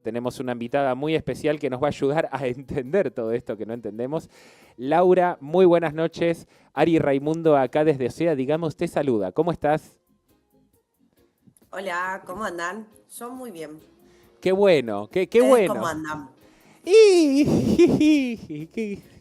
tenemos una invitada muy especial que nos va a ayudar a entender todo esto que no entendemos. Laura, muy buenas noches. Ari Raimundo acá desde OSEA, digamos, te saluda. ¿Cómo estás? Hola, ¿cómo andan? Yo muy bien. Qué bueno, qué ¿Ustedes cómo bueno. andan? Y-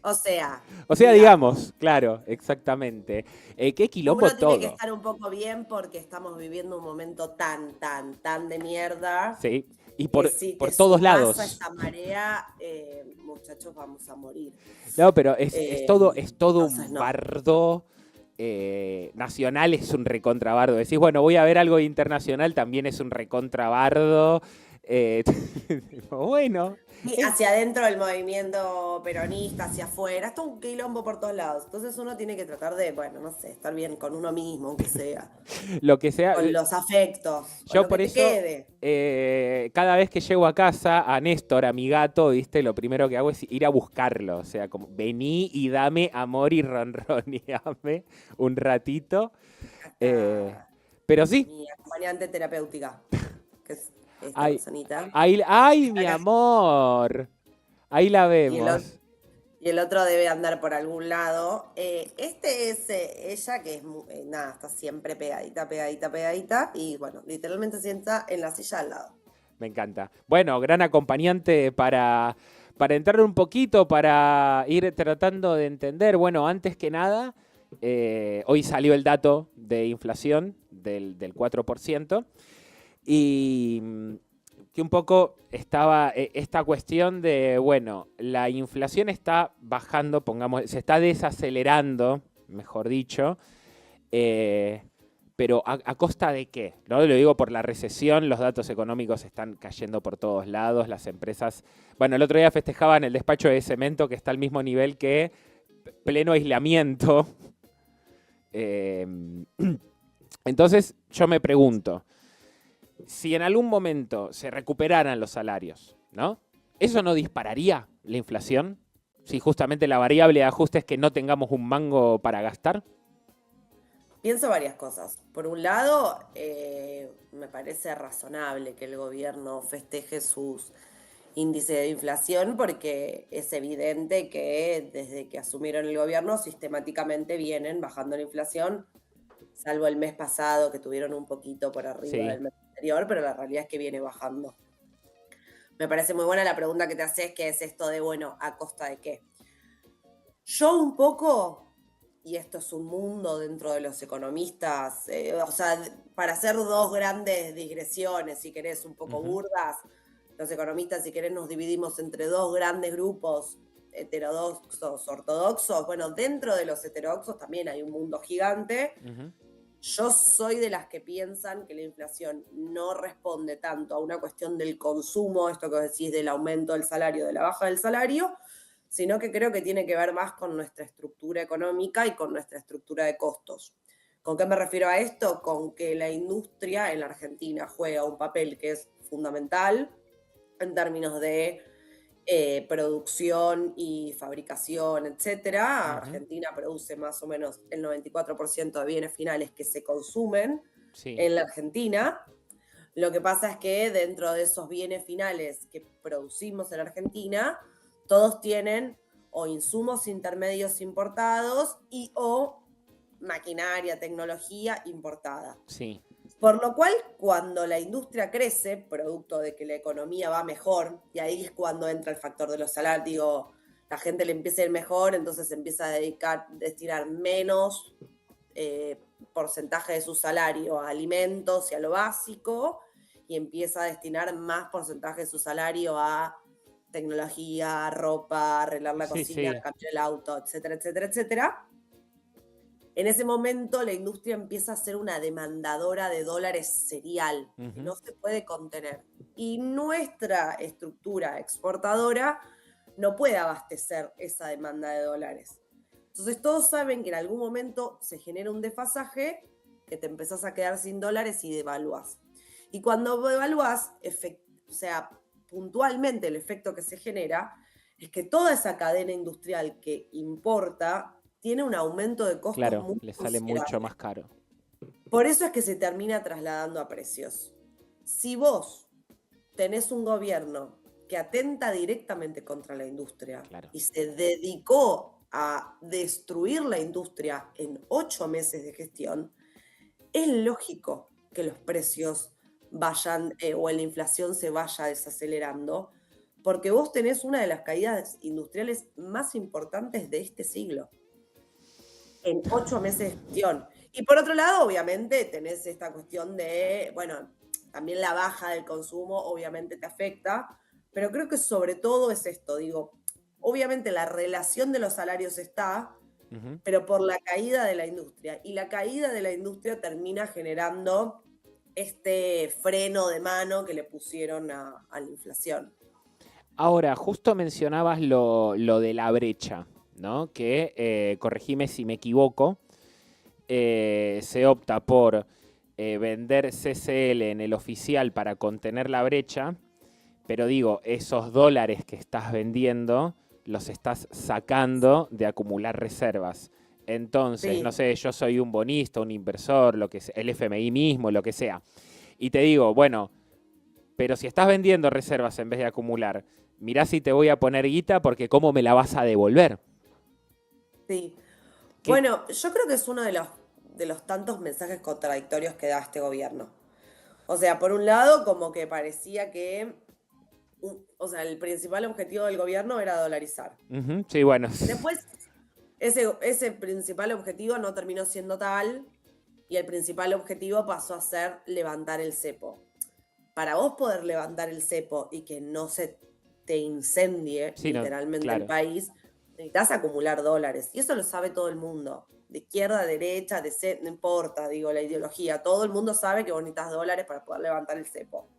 O sea, O sea, digamos, digamos, claro, exactamente. Qué quilombo uno tiene que todo. estar un poco bien porque estamos viviendo un momento tan de mierda Sí, y que por, si por te todos sumás a lados. esta marea, muchachos, vamos a morir. No, pero es todo Entonces, un no. bardo. Nacional es un recontrabardo. Decís, bueno, voy a ver algo internacional, también es un recontrabardo. Eh, bueno, Y es- hacia adentro del movimiento peronista, hacia afuera, esto es un quilombo por todos lados. Entonces uno tiene que tratar de, bueno, no sé, estar bien con uno mismo, aunque sea, lo que sea. con los afectos, con Yo lo que por te eso, quede. cada vez que llego a casa, a Néstor, a mi gato, ¿viste? Lo primero que hago es ir a buscarlo. O sea, como vení y dame amor y ronroneame un ratito. Eh, Hasta pero sí, mi acompañante terapéutica, que es esta ay, personita. ay, mi Acá- amor. Ahí la Y el, vemos. y el otro debe andar por algún lado. Este es ella, que es, nada, está siempre pegadita. Y bueno, literalmente se sienta en la silla al lado. Me encanta. Bueno, gran acompañante para entrar un poquito, para ir tratando de entender. Bueno, antes que nada, hoy salió el dato de inflación del 4% y que un poco estaba esta cuestión de, bueno, la inflación está bajando, pongamos, se está desacelerando, mejor dicho, eh, pero ¿a costa de qué? ¿No? Lo digo por la recesión, los datos económicos están cayendo por todos lados, las empresas... Bueno, el otro día festejaban el despacho de cemento que está al mismo nivel que pleno aislamiento. Eh, entonces yo me pregunto, si en algún momento se recuperaran los salarios, ¿no? ¿Eso no dispararía la inflación? Si justamente la variable de ajuste es que no tengamos un mango para gastar. Pienso varias cosas. Por un lado, me parece razonable que el gobierno festeje sus índices de inflación porque es evidente que desde que asumieron el gobierno sistemáticamente vienen bajando la inflación, salvo el mes pasado que tuvieron un poquito por arriba Sí, del mes anterior, pero la realidad es que viene bajando. Me parece muy buena la pregunta que te haces, que es esto de, bueno, ¿a costa de qué? Yo un poco, y esto es un mundo dentro de los economistas, o sea, para hacer dos grandes digresiones, si querés, un poco ujú, burdas, los economistas, si querés, nos dividimos entre dos grandes grupos, heterodoxos, ortodoxos. Bueno, dentro de los heterodoxos también hay un mundo gigante. ujú. Yo soy de las que piensan que la inflación no responde tanto a una cuestión del consumo, esto que decís del aumento del salario, de la baja del salario, sino que creo que tiene que ver más con nuestra estructura económica y con nuestra estructura de costos. ¿Con qué me refiero a esto? Con que la industria en la Argentina juega un papel que es fundamental en términos de producción y fabricación, etcétera. Ujú, Argentina produce más o menos el 94% de bienes finales que se consumen sí, en la Argentina. Lo que pasa es que dentro de esos bienes finales que producimos en Argentina, todos tienen o insumos intermedios importados y o maquinaria, tecnología importada. sí, Por lo cual, cuando la industria crece, producto de que la economía va mejor, y ahí es cuando entra el factor de los salarios, digo, la gente le empieza a ir mejor, entonces se empieza a destinar menos porcentaje de su salario a alimentos y a lo básico, y empieza a destinar más porcentaje de su salario a tecnología, ropa, arreglar la sí, cocina, sí. cambiar el auto, etcétera, etcétera, etcétera. En ese momento la industria empieza a ser una demandadora de dólares serial, que Ujú, no se puede contener. Y nuestra estructura exportadora no puede abastecer esa demanda de dólares. Entonces todos saben que en algún momento se genera un desfasaje, que te empezás a quedar sin dólares y devaluás. Y cuando devaluás, o sea, puntualmente el efecto que se genera es que toda esa cadena industrial que importa tiene un aumento de costos claro, muy le sale mucho considerable. más caro. Por eso es que se termina trasladando a precios. Si vos tenés un gobierno que atenta directamente contra la industria Claro. y se dedicó a destruir la industria en 8 meses de gestión, es lógico que los precios vayan o la inflación se vaya desacelerando, porque vos tenés una de las caídas industriales más importantes de este siglo, en 8 meses de gestión. Y por otro lado, obviamente, tenés esta cuestión de, bueno, también la baja del consumo obviamente te afecta, pero creo que sobre todo es esto, digo, obviamente la relación de los salarios está, Ujú. pero por la caída de la industria. Y la caída de la industria termina generando este freno de mano que le pusieron a la inflación. Ahora, justo mencionabas lo de la brecha, ¿no? Que, corregime si me equivoco, se opta por vender CCL en el oficial para contener la brecha, pero digo, esos dólares que estás vendiendo los estás sacando de acumular reservas. Entonces, no Sí, sé, yo soy un bonista, un inversor, lo que sea, el FMI mismo, lo que sea. Y te digo, bueno, pero si estás vendiendo reservas en vez de acumular, mirá si te voy a poner guita porque cómo me la vas a devolver. sí. ¿Qué? Bueno, yo creo que es uno de los tantos mensajes contradictorios que da este gobierno. O sea, por un lado, como que parecía que, o sea, el principal objetivo del gobierno era dolarizar. Ujú, sí, bueno. Después, ese principal objetivo no terminó siendo tal y el principal objetivo pasó a ser levantar el cepo. Para vos poder levantar el cepo y que no se te incendie Sí, no, literalmente el claro. país, necesitas acumular dólares. Y eso lo sabe todo el mundo. De izquierda a derecha, no importa, digo, la ideología. Todo el mundo sabe que vos necesitas dólares para poder levantar el cepo.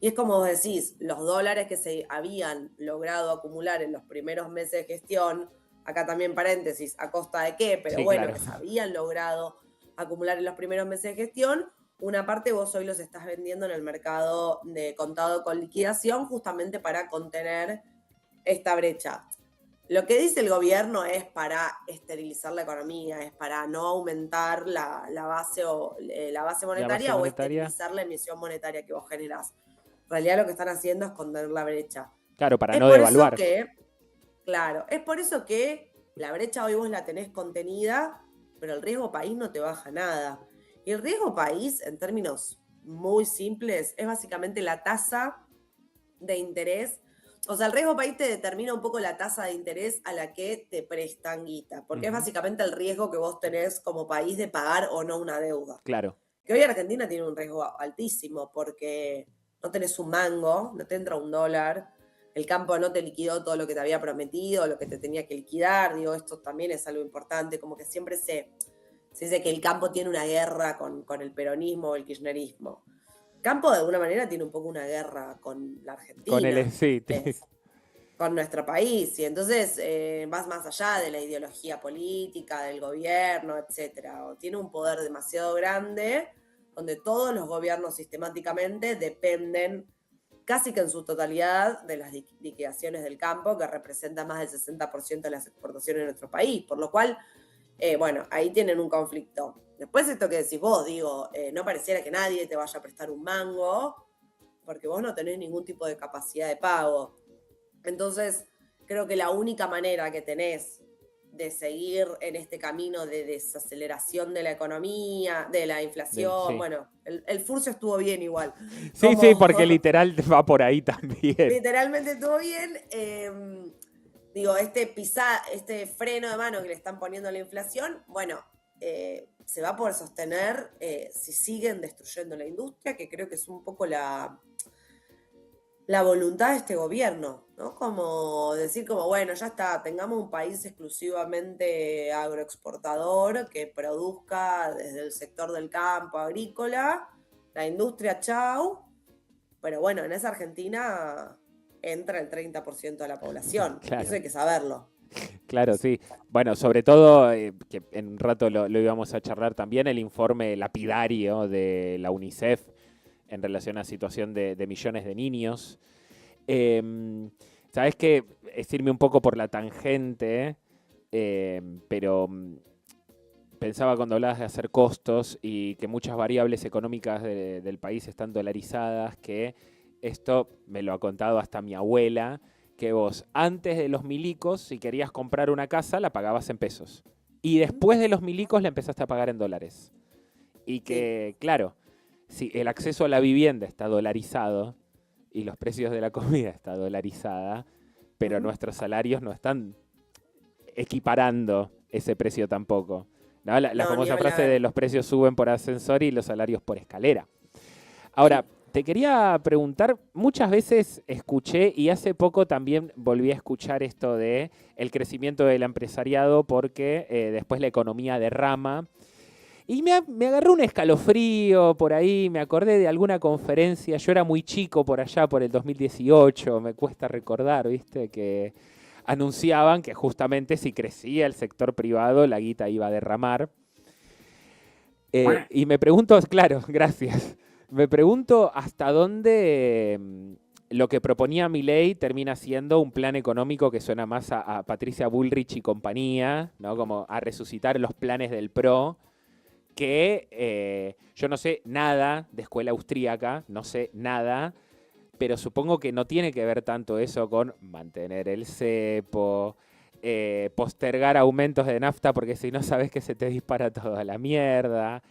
Y es como vos decís, los dólares que se habían logrado acumular en los primeros meses de gestión, acá también paréntesis, ¿a costa de qué? Pero Sí, bueno, claro. que se habían logrado acumular en los primeros meses de gestión, una parte vos hoy los estás vendiendo en el mercado de contado con liquidación justamente para contener esta brecha. Lo que dice el gobierno es para esterilizar la economía, es para no aumentar la base La base monetaria o monetaria, esterilizar la emisión monetaria que vos generás. En realidad lo que están haciendo es contener la brecha. claro, para Es no por eso devaluar. que, claro, es por eso que la brecha hoy vos la tenés contenida, pero el riesgo país no te baja nada. Y el riesgo país, en términos muy simples, es básicamente la tasa de interés. O sea, el riesgo país te determina un poco la tasa de interés a la que te prestan guita, porque es Ujú, básicamente el riesgo que vos tenés como país de pagar o no una deuda. claro, Que hoy Argentina tiene un riesgo altísimo porque no tenés un mango, no te entra un dólar, el campo no te liquidó todo lo que te había prometido, lo que te tenía que liquidar, digo, esto también es algo importante, como que siempre se dice que el campo tiene una guerra con el peronismo o el kirchnerismo. Campo de alguna manera tiene un poco una guerra con la con el Argentina, sí, con nuestro país, y entonces vas más allá de la ideología política, del gobierno, etcétera. O tiene un poder demasiado grande, donde todos los gobiernos sistemáticamente dependen casi que en su totalidad de las liquidaciones del campo, que representa más del 60% de las exportaciones de nuestro país, por lo cual, bueno, ahí tienen un conflicto. Después esto que decís vos, digo, no pareciera que nadie te vaya a prestar un mango, porque vos no tenés ningún tipo de capacidad de pago. Entonces, creo que la única manera que tenés de seguir en este camino de desaceleración de la economía, de la inflación, sí. bueno, el furcio estuvo bien igual, Sí, sí, como porque literal va por ahí también. literalmente estuvo bien. Digo, este freno de mano que le están poniendo a la inflación, bueno, se va a poder sostener si siguen destruyendo la industria, que creo que es un poco la voluntad de este gobierno, ¿no? Como decir como, bueno, ya está, tengamos un país exclusivamente agroexportador que produzca desde el sector del campo agrícola, la industria, chau, pero bueno, en esa Argentina entra el 30% de la población, y eso Claro, hay que saberlo. claro, sí. Bueno, sobre todo, que en un rato lo íbamos a charlar también, el informe lapidario de la UNICEF en relación a la situación de millones de niños. Sabes que es irme un poco por la tangente, pero pensaba cuando hablabas de hacer costos y que muchas variables económicas del país están dolarizadas, que esto me lo ha contado hasta mi abuela, que vos antes de los milicos, si querías comprar una casa, la pagabas en pesos. Y después de los milicos la empezaste a pagar en dólares. Y que, Sí. claro, si el acceso a la vivienda está dolarizado y los precios de la comida está dolarizada, pero Ujú. nuestros salarios no están equiparando ese precio tampoco. ¿No? La No, ni famosa frase de hablar. los precios suben por ascensor y los salarios por escalera. Ahora, Sí. te quería preguntar, muchas veces escuché y hace poco también volví a escuchar esto de el crecimiento del empresariado porque después la economía derrama. Y me agarró un escalofrío por ahí, me acordé de alguna conferencia, yo era muy chico por allá, por el 2018, me cuesta recordar, ¿viste? Que anunciaban que justamente si crecía el sector privado, la guita iba a derramar. Y me pregunto, claro, gracias. Me pregunto hasta dónde lo que proponía Milei termina siendo un plan económico que suena más a Patricia Bullrich y compañía, ¿no? Como a resucitar los planes del PRO, que yo no sé nada de escuela austríaca, no sé nada, pero supongo que no tiene que ver tanto eso con mantener el cepo, postergar aumentos de nafta porque si no sabes que se te dispara toda la mierda.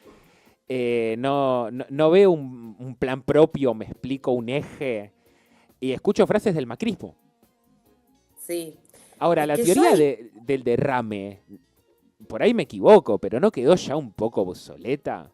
No veo un plan propio, me explico un eje y escucho frases del macrismo. Sí. Ahora, Es la que yo teoría ahí, del derrame, por ahí me equivoco, pero ¿no quedó ya un poco obsoleta?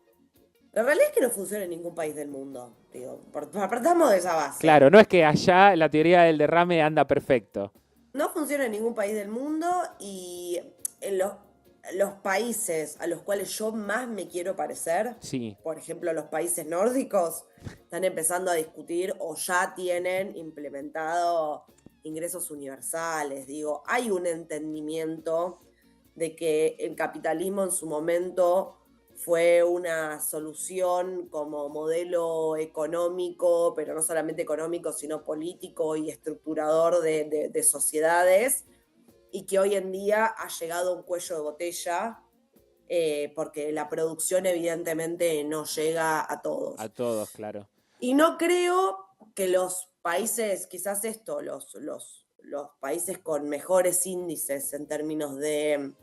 la realidad es que no funciona en ningún país del mundo. Digo, partamos de esa base. Claro, no es que allá la teoría del derrame anda perfecto. No funciona en ningún país del mundo y en los países a los cuales yo más me quiero parecer, Sí, por ejemplo, los países nórdicos, están empezando a discutir o ya tienen implementado ingresos universales. Digo, hay un entendimiento de que el capitalismo en su momento fue una solución como modelo económico, pero no solamente económico, sino político y estructurador de sociedades, y que hoy en día ha llegado a un cuello de botella, porque la producción evidentemente no llega a a todos. todos, claro. Y no creo que los países, quizás esto, los países con mejores índices en términos de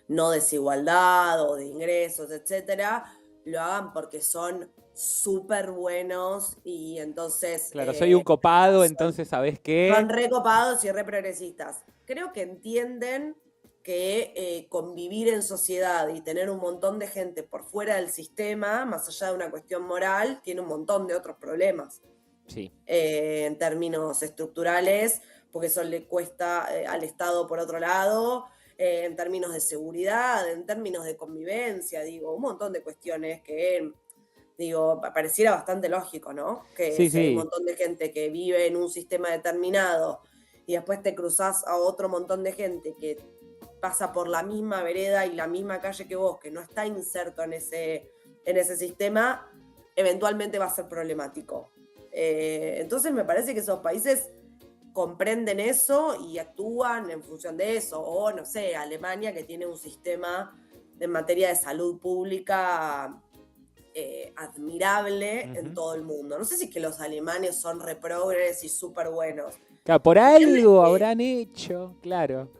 no desigualdad o de ingresos, etcétera, lo hagan porque son súper buenos y entonces Claro, soy un copado, entonces ¿sabés son qué? recopados y re progresistas. Creo que entienden que convivir en sociedad y tener un montón de gente por fuera del sistema, más allá de una cuestión moral, tiene un montón de otros problemas Sí, en términos estructurales, porque eso le cuesta al Estado por otro lado, en términos de seguridad, en términos de convivencia, digo, un montón de cuestiones que, digo, pareciera bastante lógico, ¿no? Que sí, si hay un sí, montón de gente que vive en un sistema determinado y después te cruzas a otro montón de gente que pasa por la misma vereda y la misma calle que vos, que no está inserto en ese sistema, eventualmente va a ser problemático. Entonces me parece que esos países comprenden eso y actúan en función de eso. O no sé, Alemania que tiene un sistema en materia de salud pública admirable en ujú. todo el mundo. No sé si es que los alemanes son reprogres y súper buenos. Claro, por Entienden algo habrán hecho, claro.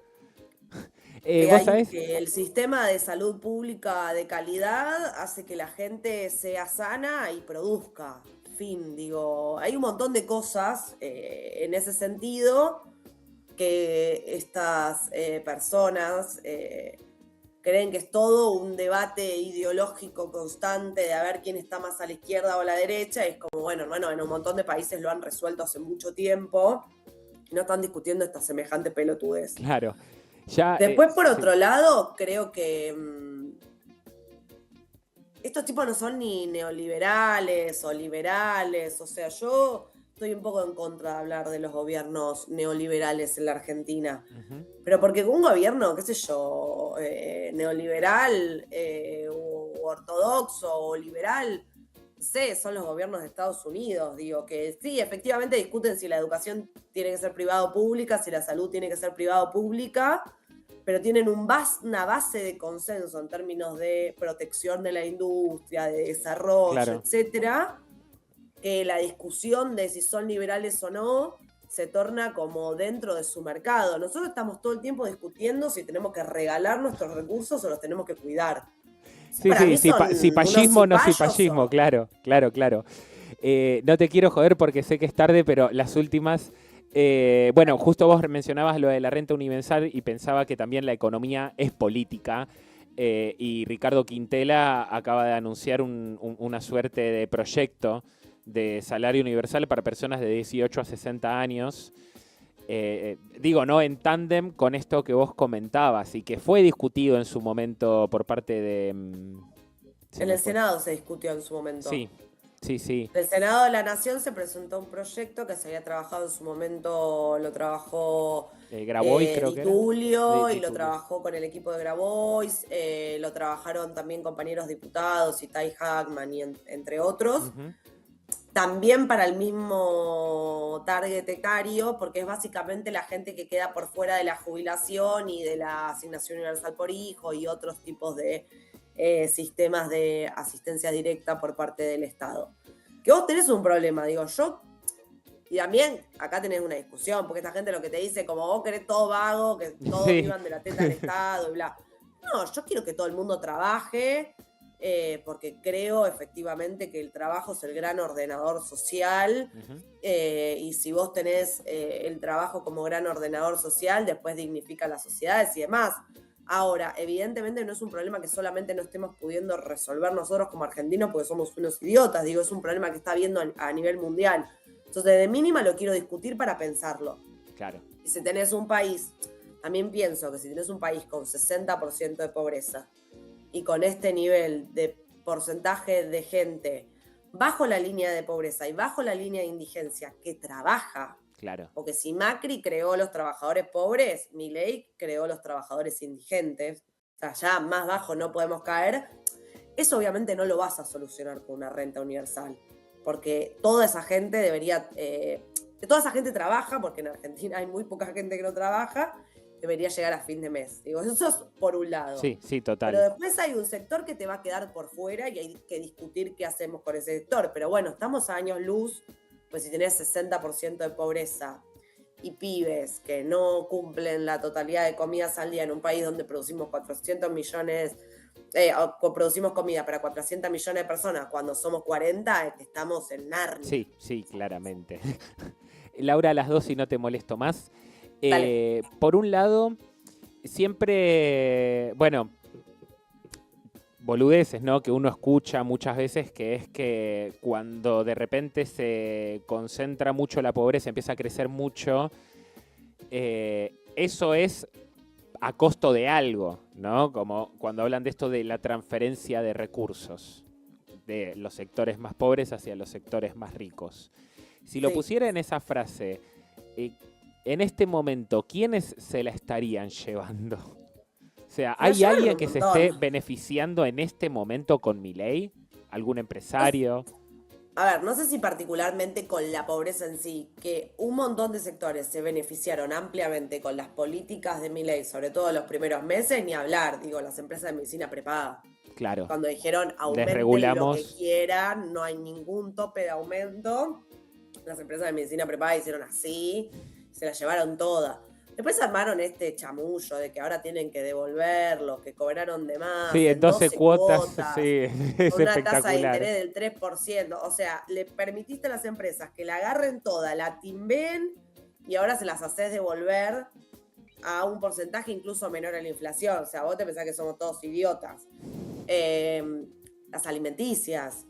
¿Vos sabés? que el sistema de salud pública de calidad hace que la gente sea sana y produzca. Fin, digo, hay un montón de cosas en ese sentido que estas personas creen que es todo un debate ideológico constante de a ver quién está más a la izquierda o a la derecha. Y es como, bueno, hermano, en un montón de países lo han resuelto hace mucho tiempo y no están discutiendo esta semejante pelotudez. Claro. Ya, Después, por sí. otro lado, creo que estos tipos no son ni neoliberales o liberales. O sea, yo estoy un poco en contra de hablar de los gobiernos neoliberales en la Argentina. Ujú. Pero porque un gobierno, qué sé yo, neoliberal o ortodoxo o liberal, no sé, son los gobiernos de Estados Unidos. Digo que sí, efectivamente discuten si la educación tiene que ser privada o pública, si la salud tiene que ser privada o pública, pero tienen una base de consenso en términos de protección de la industria, de desarrollo, Claro. etcétera, que la discusión de si son liberales o no se torna como dentro de su mercado. Nosotros estamos todo el tiempo discutiendo si tenemos que regalar nuestros recursos o los tenemos que cuidar. Sí, Para sí, mí son cipallismo o no unos cipallismo, cipayos. claro, claro, claro. No te quiero joder porque sé que es tarde, pero las últimas... bueno, justo vos mencionabas lo de la renta universal y pensaba que también la economía es política. Y Ricardo Quintela acaba de anunciar una suerte de proyecto de salario universal para personas de 18 a 60 años. Digo, ¿no? En tándem con esto que vos comentabas y que fue discutido en su momento por parte de... se En me el fue. Senado se discutió en su momento. Sí, sí, sí. En el Senado de la Nación se presentó un proyecto que se había trabajado en su momento, lo trabajó Grabois creo Di que era. Tulio y Di lo Tulio. trabajó con el equipo de Grabois, lo trabajaron también compañeros diputados, Itai Hackman y entre otros. Ujú. También para el mismo target etario, porque es básicamente la gente que queda por fuera de la jubilación y de la asignación universal por hijo y otros tipos de sistemas de asistencia directa por parte del Estado. Que vos tenés un problema, digo, yo, y también acá tenés una discusión, porque esta gente lo que te dice, como vos querés todo vago, que todos Sí. vivan de la teta del Estado y bla. No, yo quiero que todo el mundo trabaje, porque creo efectivamente que el trabajo es el gran ordenador social, Ujú. y si vos tenés el trabajo como gran ordenador social, después dignifica las sociedades y demás. Ahora, evidentemente no es un problema que solamente no estemos pudiendo resolver nosotros como argentinos porque somos unos idiotas, digo, es un problema que está habiendo a nivel mundial. Entonces, de mínima lo quiero discutir para pensarlo. Claro. Y si tenés un país, también pienso que si tenés un país con 60% de pobreza y con este nivel de porcentaje de gente bajo la línea de pobreza y bajo la línea de indigencia que trabaja, Claro. porque si Macri creó los trabajadores pobres, Milei creó los trabajadores indigentes, o sea, ya más bajo no podemos caer, eso obviamente no lo vas a solucionar con una renta universal, porque toda esa gente debería, toda esa gente trabaja, porque en Argentina hay muy poca gente que no trabaja, debería llegar a fin de mes. Digo, eso es por un lado. Sí, sí, Pero total. después hay un sector que te va a quedar por fuera y hay que discutir qué hacemos con ese sector. Pero bueno, estamos a años luz, pues si tenés 60% de pobreza y pibes que no cumplen la totalidad de comidas al día en un país donde producimos 400 millones, producimos comida para 400 millones de personas cuando somos 40, estamos en Narnia. Sí, sí, claramente. Laura, a las 2 y no te molesto más. Dale. Por un lado, siempre, bueno, boludeces, ¿no? Que uno escucha muchas veces, que es que cuando de repente se concentra mucho la pobreza, empieza a crecer mucho, eso es a costo de algo, ¿no? Como cuando hablan de esto de la transferencia de recursos de los sectores más pobres hacia los sectores más ricos. Si lo Sí. pusiera en esa frase, en este momento, ¿quiénes se la estarían llevando? O sea, Se la ¿hay llevan alguien un que se montón. esté beneficiando en este momento con Milei? ¿Algún empresario? A ver, no sé si particularmente con la pobreza en sí, que un montón de sectores se beneficiaron ampliamente con las políticas de Milei, sobre todo en los primeros meses, ni hablar, digo, las empresas de medicina prepaga. Claro, Cuando dijeron aumenten lo que desregulamos. quieran, no hay ningún tope de aumento, las empresas de medicina prepaga hicieron así, se la llevaron toda. Después armaron este chamullo de que ahora tienen que devolver lo que cobraron de más Sí, en en 12 12 cuotas, cuotas, sí, es con una tasa de espectacular. interés del 3%. O sea, le permitiste a las empresas que la agarren toda, la timben y ahora se las haces devolver a un porcentaje incluso menor a la inflación. O sea, vos te pensás que somos todos idiotas. Las alimenticias,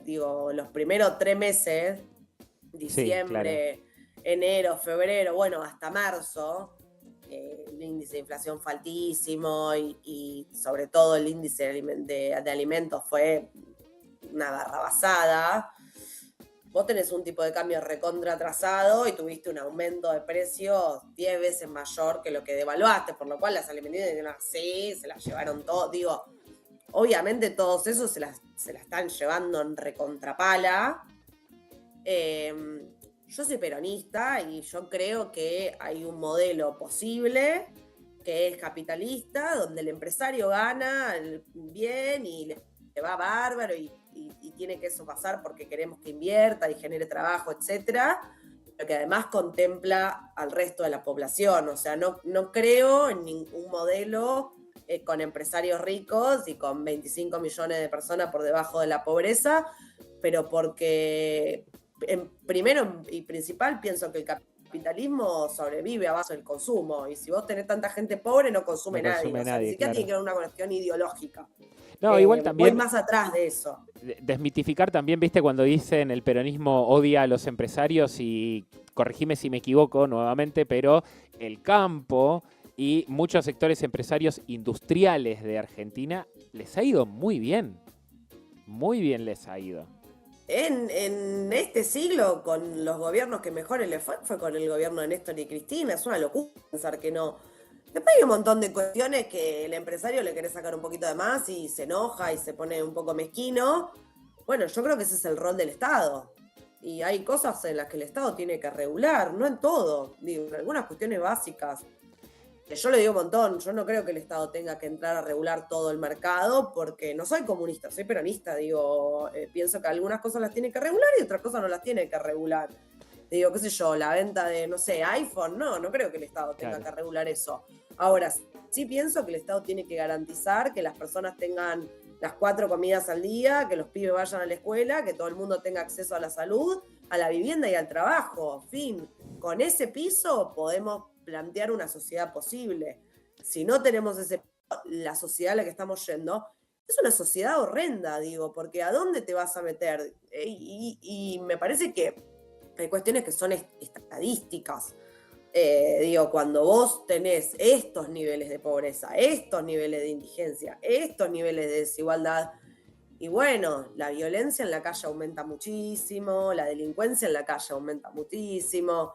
digo, los primeros 3 meses, diciembre, claro. enero, febrero, bueno, hasta marzo, el índice de inflación fue altísimo y sobre todo el índice de alimentos fue una barrabasada. Vos tenés un tipo de cambio recontra atrasado y tuviste un aumento de precios 10 veces mayor que lo que devaluaste, por lo cual las alimenticias dijeron, sí, se las llevaron todo. Digo, obviamente todos esos se la están llevando en recontrapala. Yo soy peronista y yo creo que hay un modelo posible que es capitalista, donde el empresario gana bien y le va bárbaro y tiene que eso pasar porque queremos que invierta y genere trabajo, etcétera, pero que además contempla al resto de la población. O sea, no creo en ningún modelo con empresarios ricos y con 25 millones de personas por debajo de la pobreza, pero porque, primero y principal, pienso que el capitalismo sobrevive a base del consumo, y si vos tenés tanta gente pobre, no consume nadie. O sea, ni siquiera tiene que ver una cuestión ideológica. No, igual también. Voy más atrás de eso. Desmitificar también, viste, cuando dicen el peronismo odia a los empresarios, y corregime si me equivoco nuevamente, pero el campo y muchos sectores empresarios industriales de Argentina les ha ido muy bien. Muy bien les ha ido. En este siglo, con los gobiernos que mejor les fue con el gobierno de Néstor y Cristina. Es una locura pensar que no. Después hay un montón de cuestiones que el empresario le quiere sacar un poquito de más y se enoja y se pone un poco mezquino. Bueno, yo creo que ese es el rol del Estado. Y hay cosas en las que el Estado tiene que regular, no en todo, digo, en algunas cuestiones básicas. Yo le digo un montón, yo no creo que el Estado tenga que entrar a regular todo el mercado, porque no soy comunista, soy peronista, digo, pienso que algunas cosas las tiene que regular y otras cosas no las tiene que regular. Digo, qué sé yo, la venta de, no sé, iPhone, no creo que el Estado tenga que regular eso. Ahora, sí pienso que el Estado tiene que garantizar que las personas tengan las 4 comidas al día, que los pibes vayan a la escuela, que todo el mundo tenga acceso a la salud, a la vivienda y al trabajo. Fin, con ese piso podemos plantear una sociedad posible. Si no tenemos la sociedad a la que estamos yendo, es una sociedad horrenda, digo, porque ¿a dónde te vas a meter? Y me parece que hay cuestiones que son estadísticas. Digo, cuando vos tenés estos niveles de pobreza, estos niveles de indigencia, estos niveles de desigualdad, y bueno, la violencia en la calle aumenta muchísimo, la delincuencia en la calle aumenta muchísimo,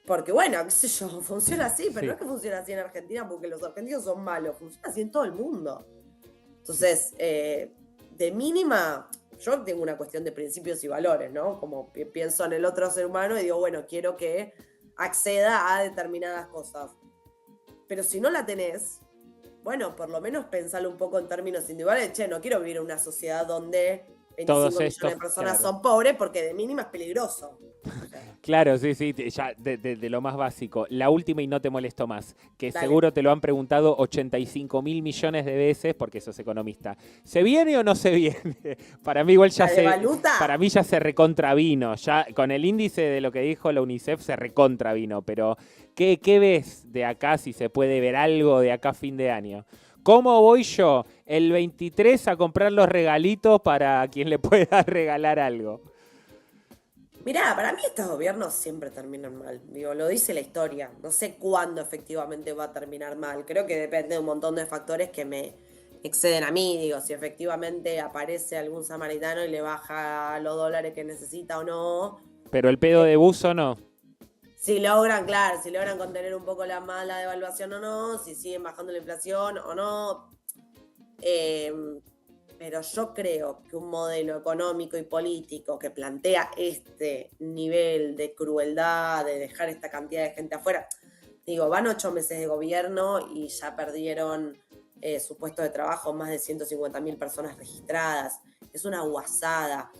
porque bueno, qué sé yo, funciona así, pero no es que funcione así en Argentina porque los argentinos son malos, funciona así en todo el mundo. Entonces, de mínima, yo tengo una cuestión de principios y valores, ¿no? Como pienso en el otro ser humano y digo, bueno, quiero que acceda a determinadas cosas. Pero si no la tenés, bueno, por lo menos pensalo un poco en términos individuales. Che, no quiero vivir en una sociedad donde 25 millones de personas son pobres, porque de mínima es peligroso. Claro, sí, ya de lo más básico. La última y no te molesto más, que Dale. Seguro te lo han preguntado 85.000 millones de veces porque sos economista. ¿Se viene o no se viene? Para mí igual ya para mí ya se recontravino. Ya con el índice de lo que dijo la UNICEF se recontravino, pero ¿qué ves de acá, si se puede ver algo de acá a fin de año? ¿Cómo voy yo el 23 a comprar los regalitos para quien le pueda regalar algo? Mirá, para mí estos gobiernos siempre terminan mal. Digo, lo dice la historia. No sé cuándo efectivamente va a terminar mal. Creo que depende de un montón de factores que me exceden a mí. Digo, si efectivamente aparece algún samaritano y le baja los dólares que necesita o no. Pero el pedo de buzo no. Si logran contener un poco la mala devaluación o no, si siguen bajando la inflación o no. Pero yo creo que un modelo económico y político que plantea este nivel de crueldad, de dejar esta cantidad de gente afuera, digo, van 8 meses de gobierno y ya perdieron su puesto de trabajo más de 150.000 personas registradas. Es una guasada.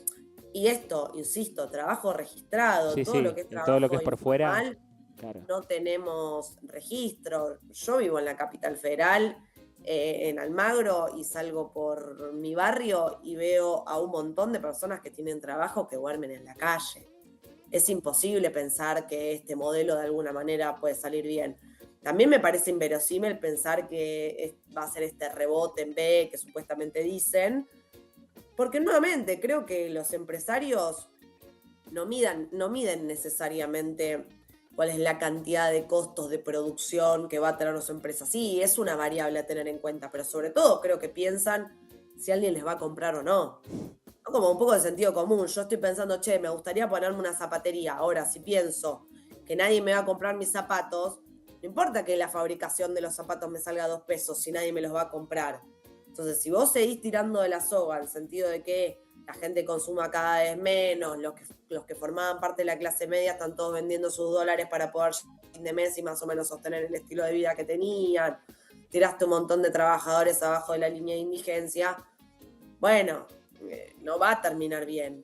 Y esto, insisto, trabajo registrado, todo lo que es trabajo todo lo que es por fuera, claro. No tenemos registro. Yo vivo en la capital federal, en Almagro, y salgo por mi barrio y veo a un montón de personas que tienen trabajo que duermen en la calle. Es imposible pensar que este modelo de alguna manera puede salir bien. También me parece inverosímil pensar que va a ser este rebote en B que supuestamente dicen, porque nuevamente creo que los empresarios no miden necesariamente cuál es la cantidad de costos de producción que va a tener su empresa. Sí, es una variable a tener en cuenta, pero sobre todo creo que piensan si alguien les va a comprar o no. Como un poco de sentido común. Yo estoy pensando, me gustaría ponerme una zapatería. Ahora, si pienso que nadie me va a comprar mis zapatos, no importa que la fabricación de los zapatos me salga 2 pesos si nadie me los va a comprar. Entonces, si vos seguís tirando de la soga, en el sentido de que la gente consuma cada vez menos, los que formaban parte de la clase media están todos vendiendo sus dólares para poder llegar a fin de mes y más o menos sostener el estilo de vida que tenían, tiraste un montón de trabajadores abajo de la línea de indigencia, bueno, no va a terminar bien.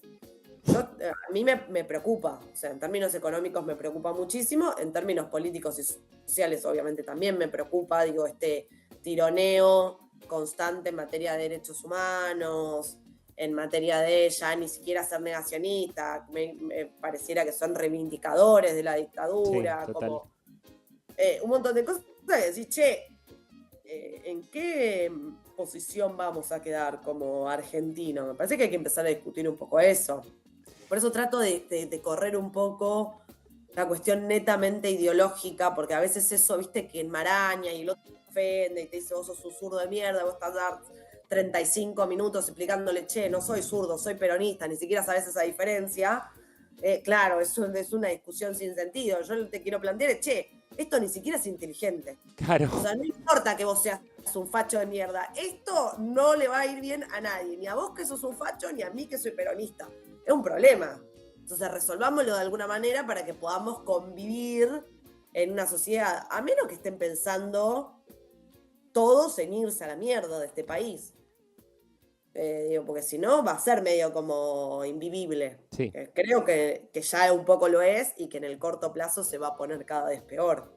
A mí me preocupa, o sea, en términos económicos me preocupa muchísimo, en términos políticos y sociales obviamente también me preocupa, digo, este tironeo constante en materia de derechos humanos, en materia de ya ni siquiera ser negacionista, me pareciera que son reivindicadores de la dictadura, Sí, total. como un montón de cosas que decís, che, ¿en qué posición vamos a quedar como argentino? Me parece que hay que empezar a discutir un poco eso. Por eso trato de correr un poco la cuestión netamente ideológica, porque a veces eso, viste, que enmaraña y el otro te ofende y te dice, vos sos un zurdo de mierda, vos estás dar 35 minutos explicándole, che, no soy zurdo, soy peronista, ni siquiera sabes esa diferencia. Claro, es una discusión sin sentido. Yo te quiero plantear, che, esto ni siquiera es inteligente. Claro. O sea, no importa que vos seas un facho de mierda. Esto no le va a ir bien a nadie. Ni a vos que sos un facho, ni a mí que soy peronista. Es un problema. Entonces resolvámoslo de alguna manera para que podamos convivir en una sociedad. A menos que estén pensando todos en irse a la mierda de este país. Porque si no va a ser medio como invivible. Sí. Creo que ya un poco lo es y que en el corto plazo se va a poner cada vez peor.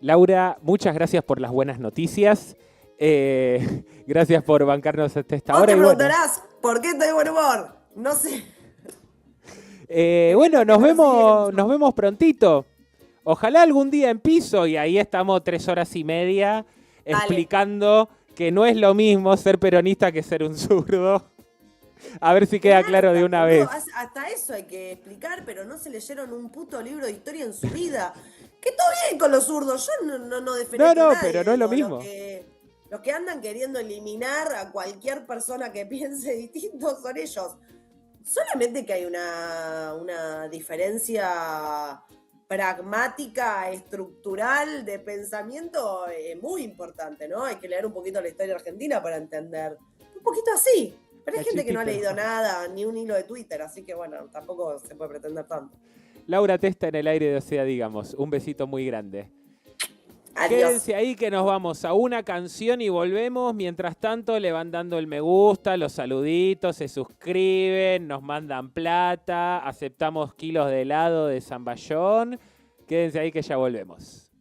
Laura, muchas gracias por las buenas noticias. Gracias por bancarnos hasta esta hora. Vos te preguntarás, ¿por qué estoy de buen humor? No sé. Bueno, nos vemos prontito. Ojalá algún día en piso y ahí estamos 3 horas y media explicando que no es lo mismo ser peronista que ser un zurdo. A ver si queda claro de una vez. Hasta eso hay que explicar, pero no se leyeron un puto libro de historia en su vida. Que todo bien con los zurdos, yo no defendiendo No, a nadie, pero no es lo mismo. Los que andan queriendo eliminar a cualquier persona que piense distinto son ellos. Solamente que hay una diferencia pragmática, estructural, de pensamiento muy importante, ¿no? Hay que leer un poquito la historia argentina para entender. Un poquito así. Pero hay gente que no ha leído nada, ni un hilo de Twitter, así que bueno, tampoco se puede pretender tanto. Laura Testa en el aire de Osea, digamos. Un besito muy grande. Adiós. Quédense ahí que nos vamos a una canción y volvemos. Mientras tanto, le van dando el me gusta, los saluditos, se suscriben, nos mandan plata, aceptamos kilos de helado de Zamballón. Quédense ahí que ya volvemos.